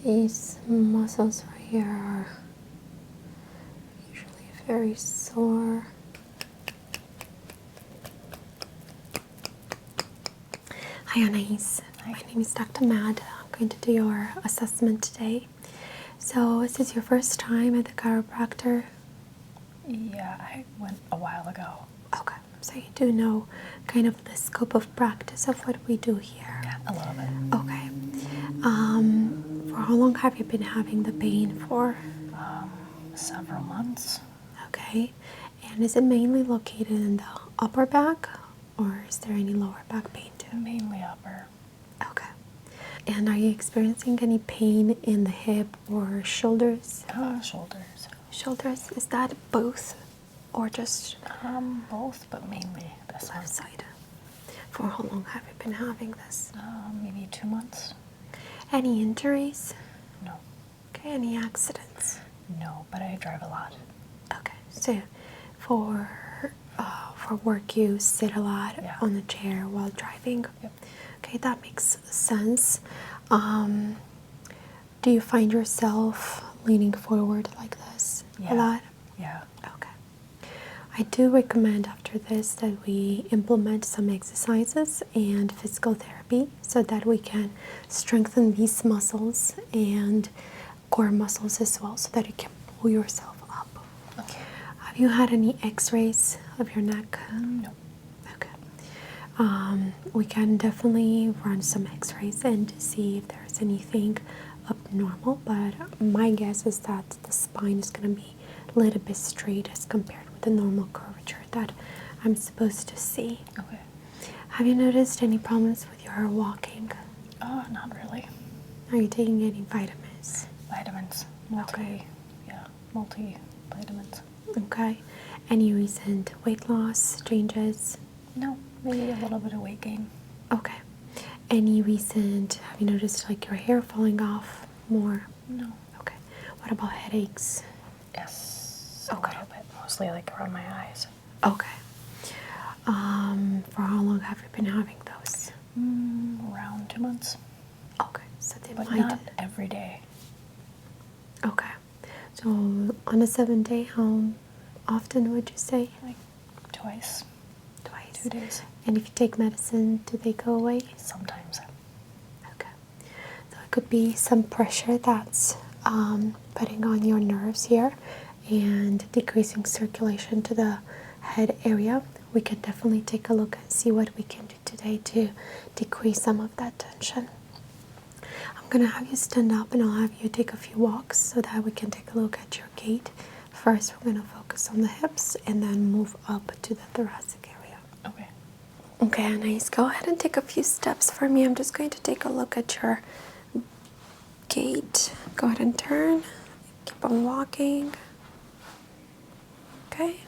These muscles right here are usually very sore. Hi, Anais. Hi. My name is Dr. Mad. I'm going to do your assessment today. So, is this your first time at the chiropractor? Yeah, I went a while ago. Okay, so you do know kind of the scope of practice of what we do here. Yeah, a little bit. Okay. For how long have you been having the pain for? Several months. Okay. And is it mainly located in the upper back, or is there any lower back pain too? Mainly upper. Okay. And are you experiencing any pain in the hip or shoulders? Shoulders. Shoulders, is that both or just Both, but mainly this left side? For how long have you been having this? one. Maybe 2 months. Any injuries? No. Okay, any accidents? No, but I drive a lot. Okay, so for work you sit a lot Yeah. on the chair while driving? Yep. Okay, that makes sense. Do you find yourself leaning forward like this Yeah. a lot? Yeah. Okay. I do recommend after this that we implement some exercises and physical therapy so that we can strengthen these muscles and core muscles as well so that you can pull yourself up. Okay. Have you had any x-rays of your neck? No. Okay. We can definitely run some x-rays and see if there's anything abnormal, but my guess is that the spine is going to be a little bit straight as compared with the normal curvature that I'm supposed to see. Okay. Have you noticed any problems with your walking? Not really. Are you taking any vitamins? Vitamins. Multi-vitamins. Okay. Any recent weight loss changes? No, maybe a little bit of weight gain. Okay. Any recent, have you noticed like your hair falling off more? No. Okay. What about headaches? Yes. Okay. A little bit. Mostly like around my eyes. Okay. For how long have you been having those? Around 2 months. Okay. So they But might. not every day. Okay. So on a 7-day, how often would you say? Like twice. Twice. 2 days. And if you take medicine, do they go away? Sometimes. Okay. So it could be some pressure that's putting on your nerves here and decreasing circulation to the head area. We can definitely take a look and see what we can do today to decrease some of that tension. I'm going to have you stand up and I'll have you take a few walks so that we can take a look at your gait. First, we're going to focus on the hips and then move up to the thoracic area. Okay. Okay, nice. Go ahead and take a few steps for me. I'm just going to take a look at your gait. Go ahead and turn. Keep on walking. Okay.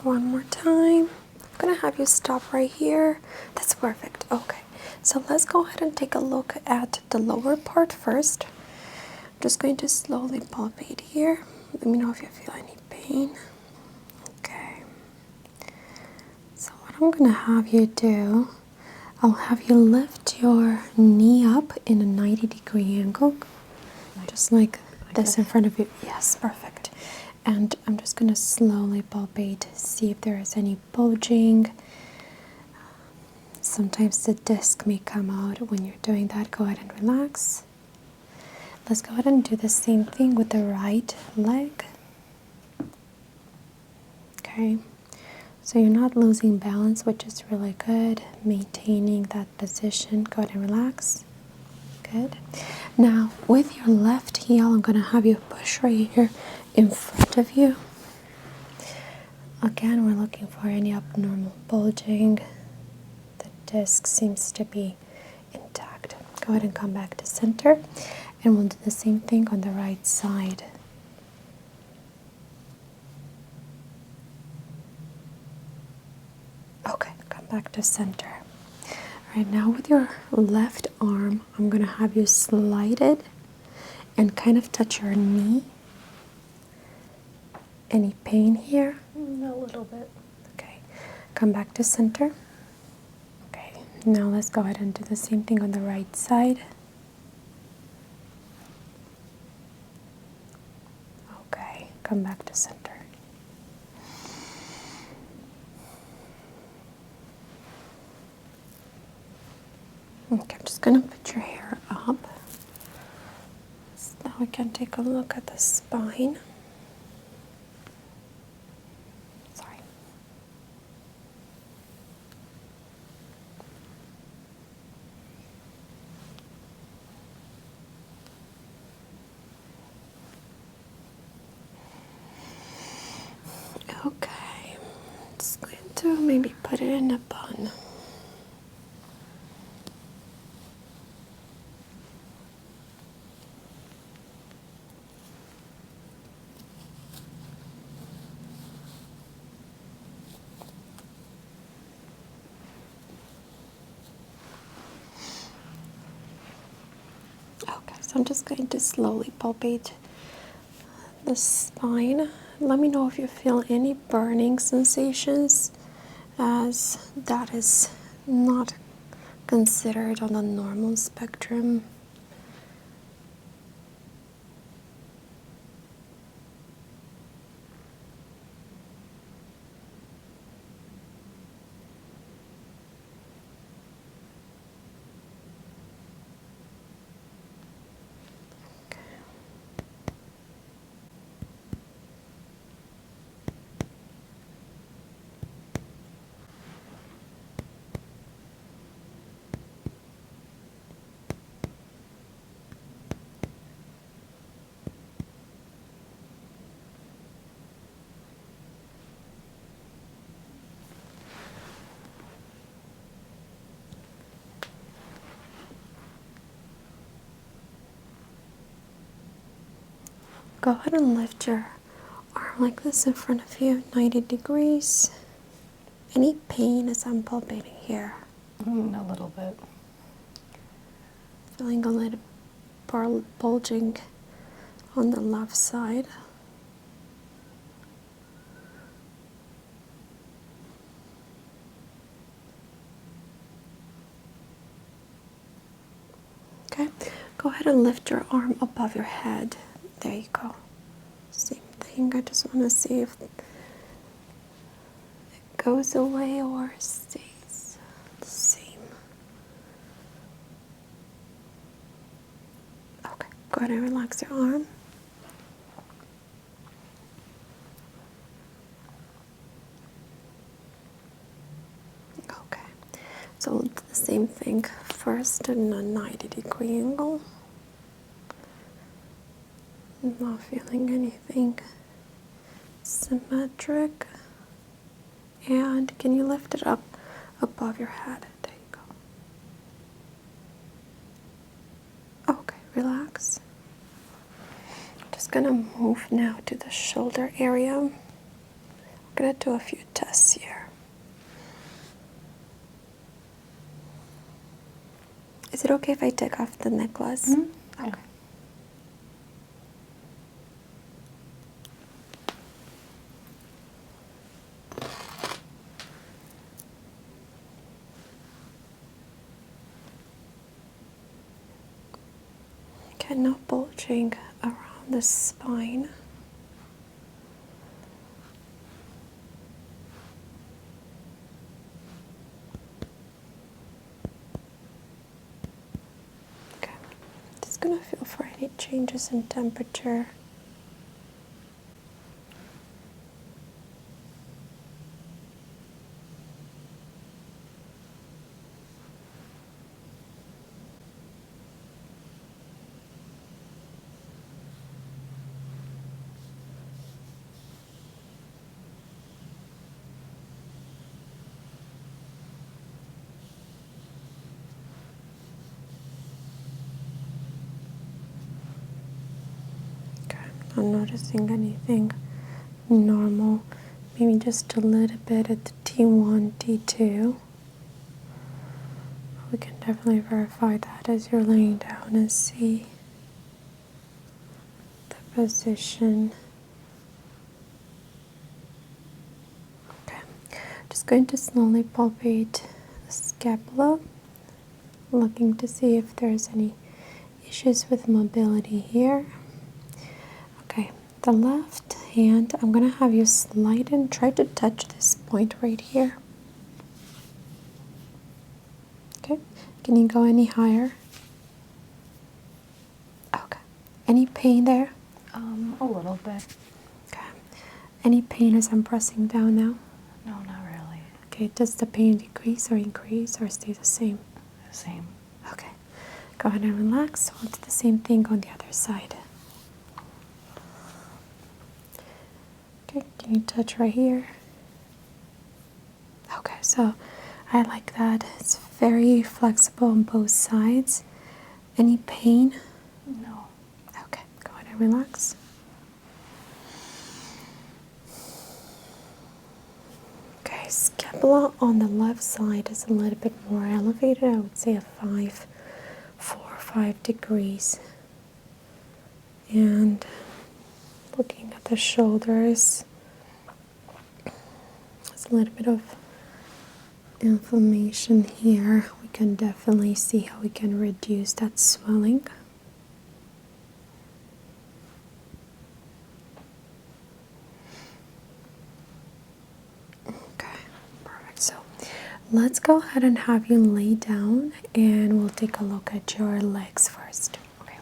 One more time. I'm going to have you stop right here. That's perfect. Okay. So let's go ahead and take a look at the lower part first. I'm just going to slowly palpate here. Let me know if you feel any pain. Okay. So what I'm going to have you do, I'll have you lift your knee up in a 90-degree angle. Just like this in front of you. Yes, perfect. And I'm just going to slowly palpate, see if there is any bulging. Sometimes the disc may come out when you're doing that. Go ahead and relax. Let's go ahead and do the same thing with the right leg. Okay. So you're not losing balance, which is really good. Maintaining that position. Go ahead and relax. Good. Now, with your left heel, I'm going to have you push right here in front of you. Again, we're looking for any abnormal bulging. The disc seems to be intact. Go ahead and come back to center, and we'll do the same thing on the right side. Okay, come back to center. All right, now with your left arm, I'm going to have you slide it and kind of touch your knee. Any pain here? A little bit. Okay, come back to center. Okay, now let's go ahead and do the same thing on the right side. come back to center. Okay, I'm just going to put your hair up. So now we can take a look at the spine. Sorry. Okay, just going to maybe put it in a bun. Okay, so I'm just going to slowly palpate the spine. Let me know if you feel any burning sensations, as that is not considered on the normal spectrum. Go ahead and lift your arm like this in front of you, 90 degrees. Any pain as I'm palpating here? A little bit. Feeling a little bulging on the left side. Okay, go ahead and lift your arm above your head. There you go. Same thing. I just want to see if it goes away or stays the same. Okay, go ahead and relax your arm. Okay, so we'll do the same thing first in a 90-degree angle. Not feeling anything symmetric. And can you lift it up above your head? There you go. Okay, relax. Just gonna move now to the shoulder area. I'm gonna do a few tests here. Is it okay if I take off the necklace? Mm-hmm. Okay. Okay, no bulging around the spine. Okay, just gonna feel for any changes in temperature. Okay, I'm not noticing anything normal. Maybe just a little bit at the T1, T2. We can definitely verify that as you're laying down and see the position. Okay, just going to slowly palpate the scapula, looking to see if there's any issues with mobility here. Okay, the left hand, I'm gonna have you slide and try to touch this point right here. Okay, can you go any higher? Okay. Any pain there? A little bit. Okay. Any pain as I'm pressing down now? No, not really. Okay, does the pain decrease or increase or stay the same? Same. Okay. Go ahead and relax. We'll do the same thing on the other side. Okay, can you touch right here? Okay, so I like that. It's very flexible on both sides. Any pain? No. Okay, go ahead and relax. Okay, scapula on the left side is a little bit more elevated. I would say a 4 or 5 degrees. And looking at the shoulders, there's a little bit of inflammation here. We can definitely see how we can reduce that swelling. Okay, perfect. So let's go ahead and have you lay down and we'll take a look at your legs first. Okay.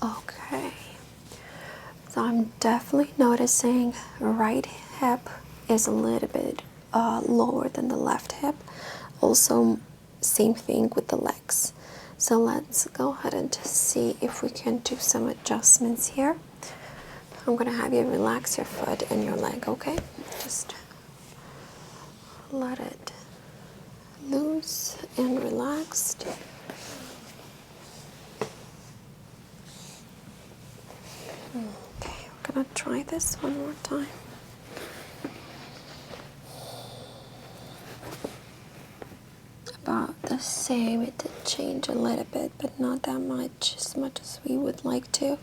Okay. So I'm definitely noticing right hip is a little bit lower than the left hip. Also, same thing with the legs. So let's go ahead and just see if we can do some adjustments here. I'm gonna have you relax your foot and your leg, okay? Just let it loose and relaxed. Okay, we're gonna try this one more time. About the same. It did change a little bit, but not that much, as much as we would like to.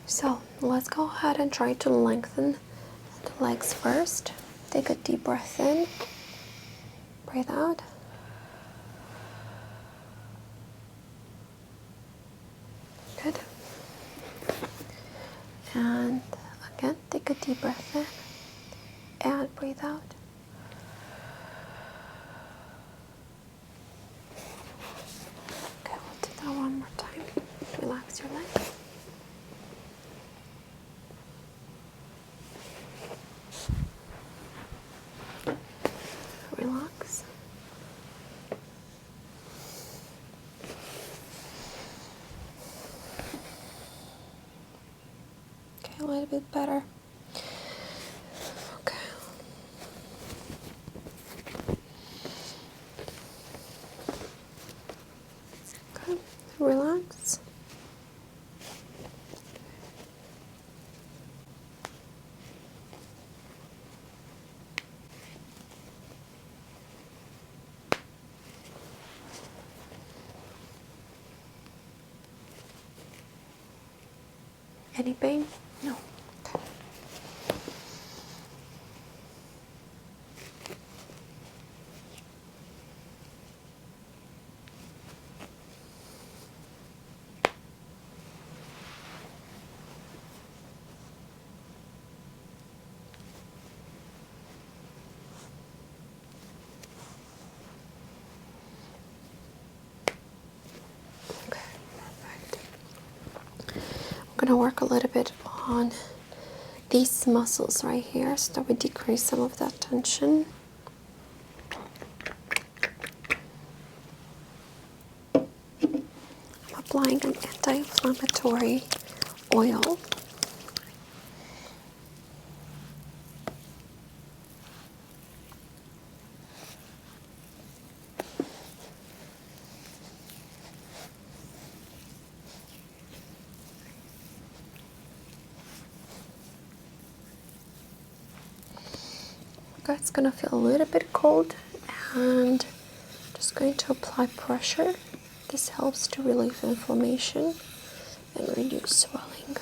So let's go ahead and try to lengthen the legs first. Take a deep breath in, breathe out. Good. And again, take a deep breath in and breathe out. Okay, we'll do that one more time. Relax your legs. Relax. Okay, a little bit better. Okay. Okay, relax. Any pain? No. Okay. Okay, perfect. I'm gonna work a little bit on these muscles right here so that we decrease some of that tension. I'm applying an anti-inflammatory oil. Okay, it's gonna feel a little bit cold and just going to apply pressure. This helps to relieve inflammation and reduce swelling.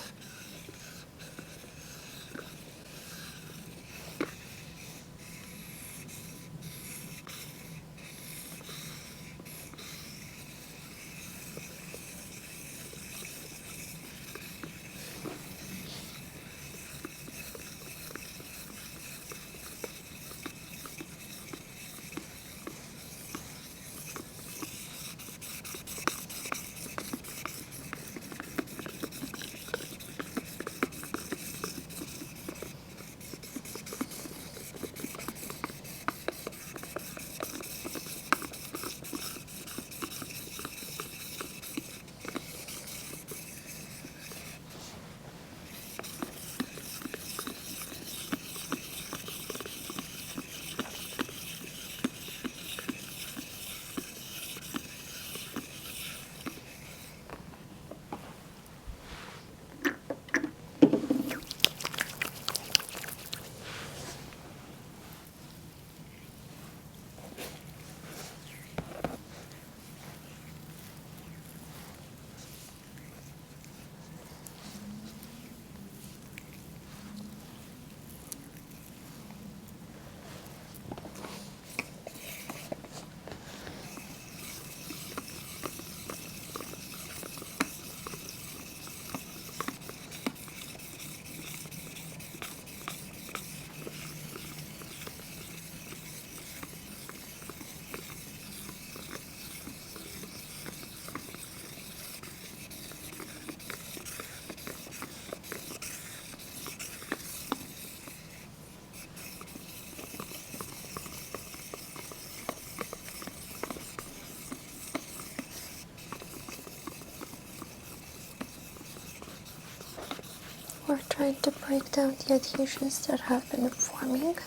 trying to break down the adhesions that have been forming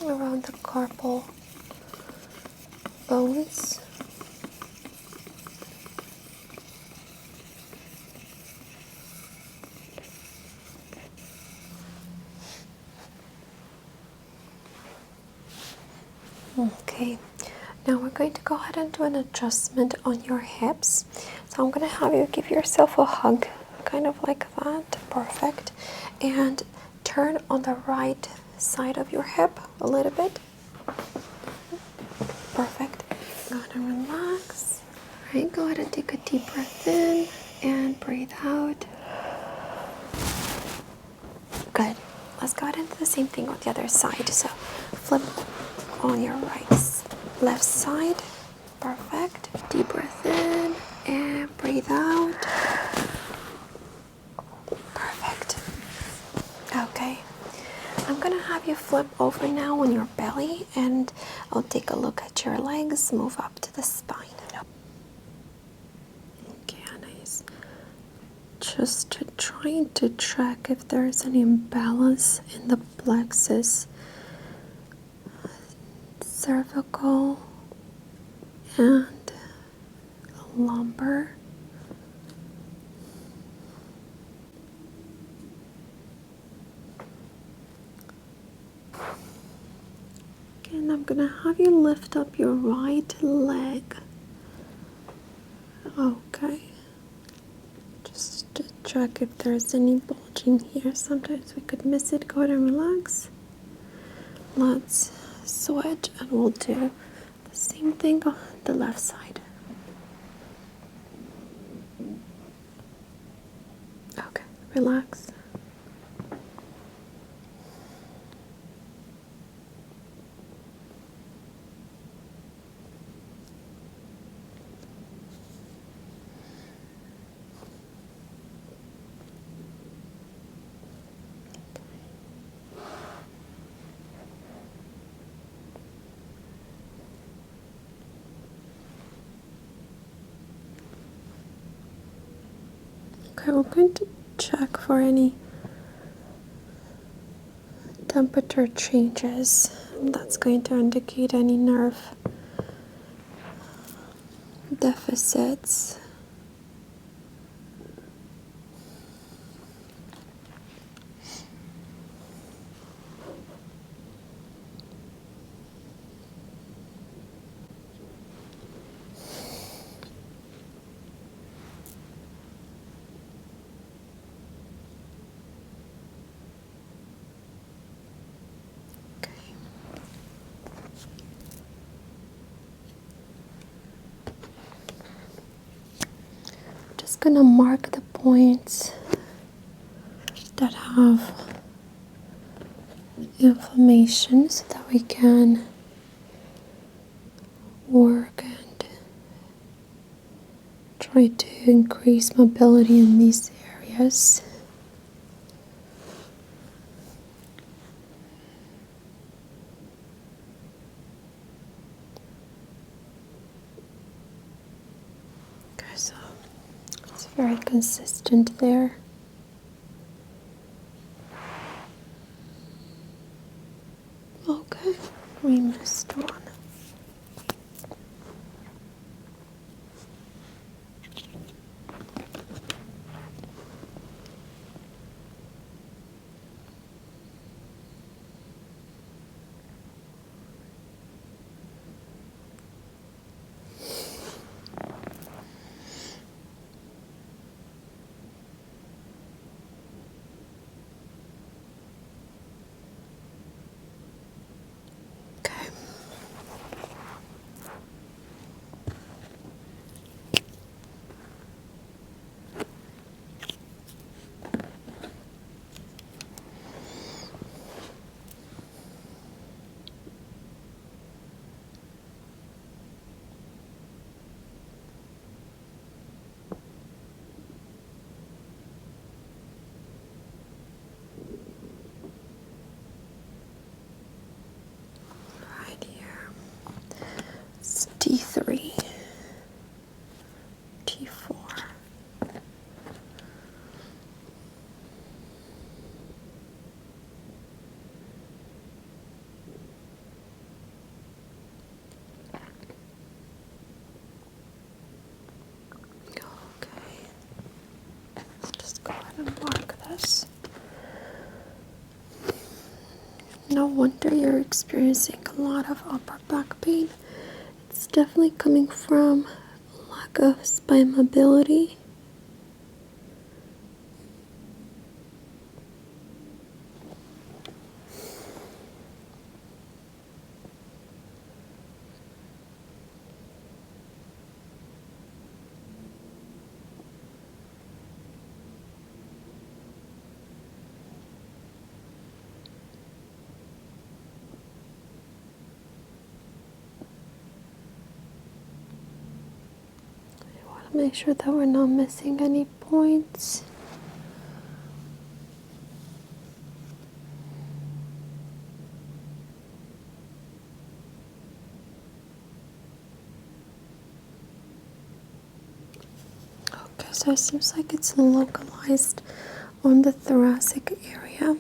around the carpal bones. Okay, now we're going to go ahead and do an adjustment on your hips. So I'm going to have you give yourself a hug, kind of like that. Perfect. And turn on the right side of your hip a little bit. Perfect. Go ahead and relax. All right, go ahead and take a deep breath in and breathe out. Good. Let's go ahead and do the same thing on the other side. So flip on your left side. Perfect. Deep breath in and breathe out. Perfect. Okay. I'm gonna have you flip over now on your belly and I'll take a look at your legs. Move up to the spine. Okay, nice. Just trying to check if there's any imbalance in the plexus, cervical, and the lumbar. Okay, and I'm gonna have you lift up your right leg. Okay. Just to check if there's any bulging here. Sometimes we could miss it. Go ahead and relax. Let's switch and we'll do the same thing on the left side. Okay, relax. Okay, we're going to check for any temperature changes. That's going to indicate any nerve deficits. Just gonna mark the points that have inflammation so that we can work and try to increase mobility in these areas. Okay, so it's very consistent there. Okay, we missed one. Okay, this. No wonder you're experiencing a lot of upper back pain. It's definitely coming from lack of spine mobility. Make sure that we're not missing any points. Okay, so it seems like it's localized on the thoracic area.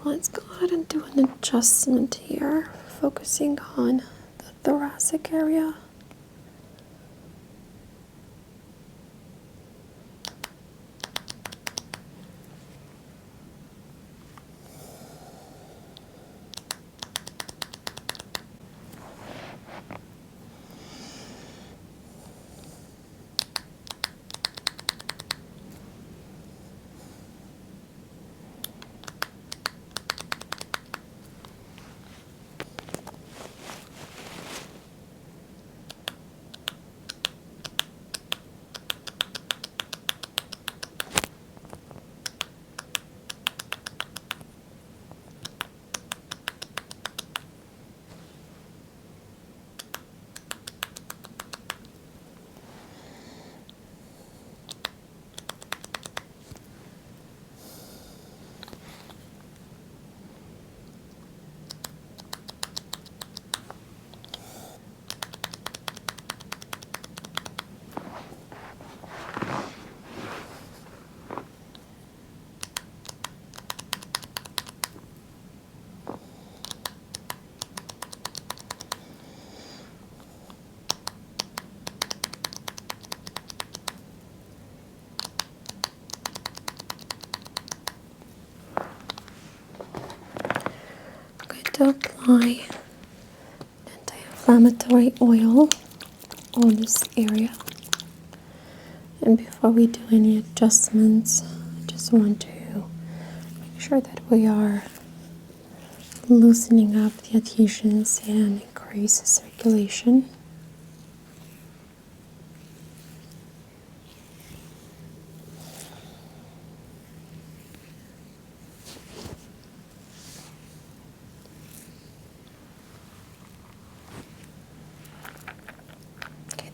Let's go ahead and do an adjustment here, focusing on the thoracic area. To apply anti-inflammatory oil on this area. And before we do any adjustments, I just want to make sure that we are loosening up the adhesions and increase circulation.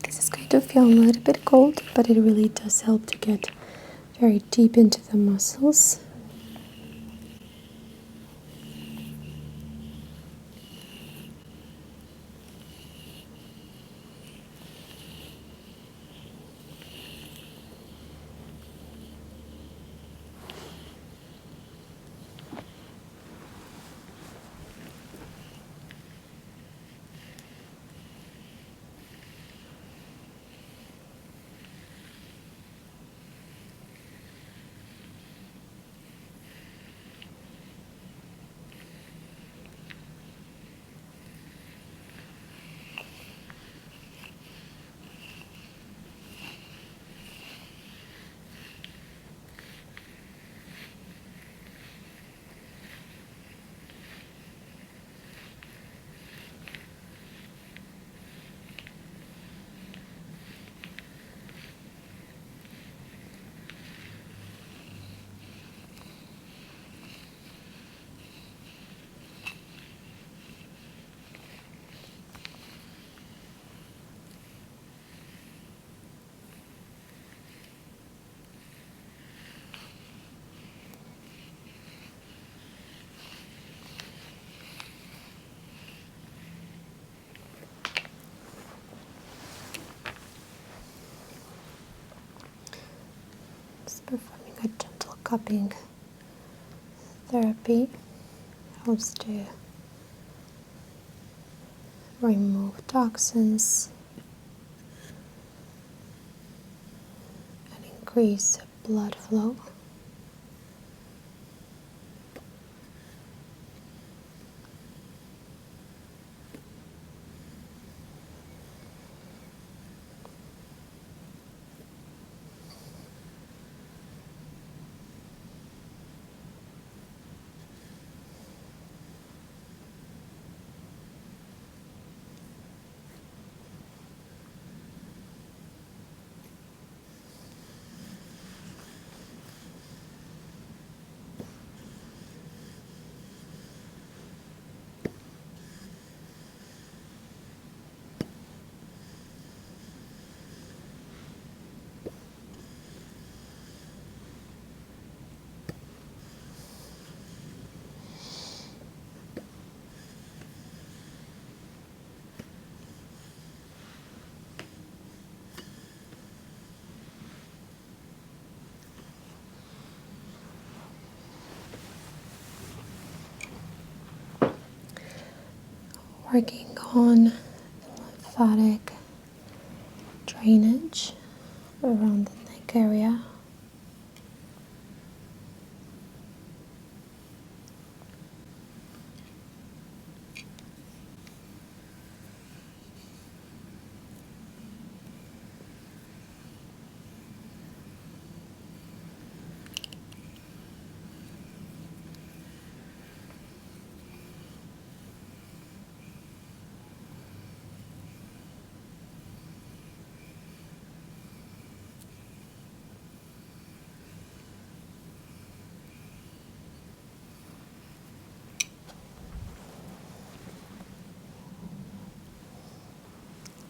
This is going to feel a little bit cold, but it really does help to get very deep into the muscles. Performing a gentle cupping therapy helps to remove toxins, and increase blood flow. Working on the lymphatic drainage around the neck area.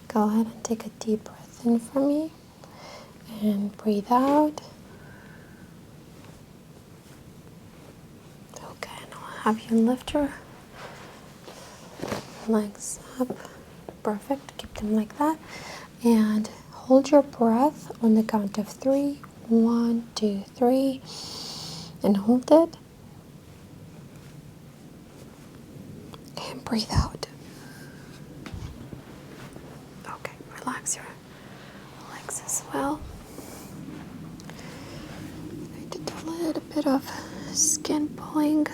Go ahead and take a deep breath in for me and breathe out. Okay, now I'll have you lift your legs up. Perfect, keep them like that. And hold your breath on the count of 3. 1, 2, 3. And hold it. And breathe out. Okay, relax your legs as well. I did a little bit of skin pulling.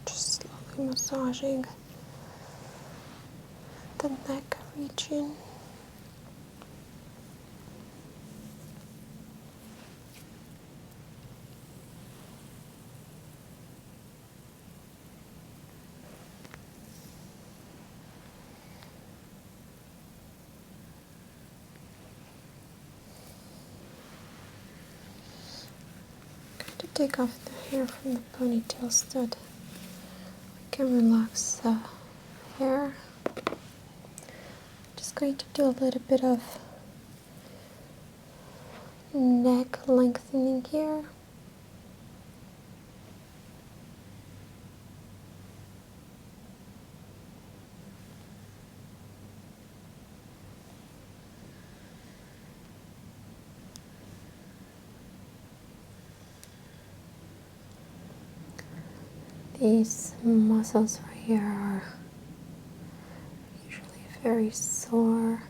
Just slowly massaging the neck region. To take off the hair from the ponytail so that we can relax the hair. Just going to do a little bit of neck lengthening here. These muscles right here are usually very sore.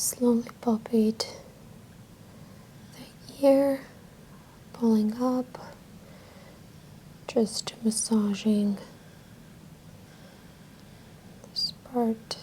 slowly palpate the ear, pulling up, just massaging this part.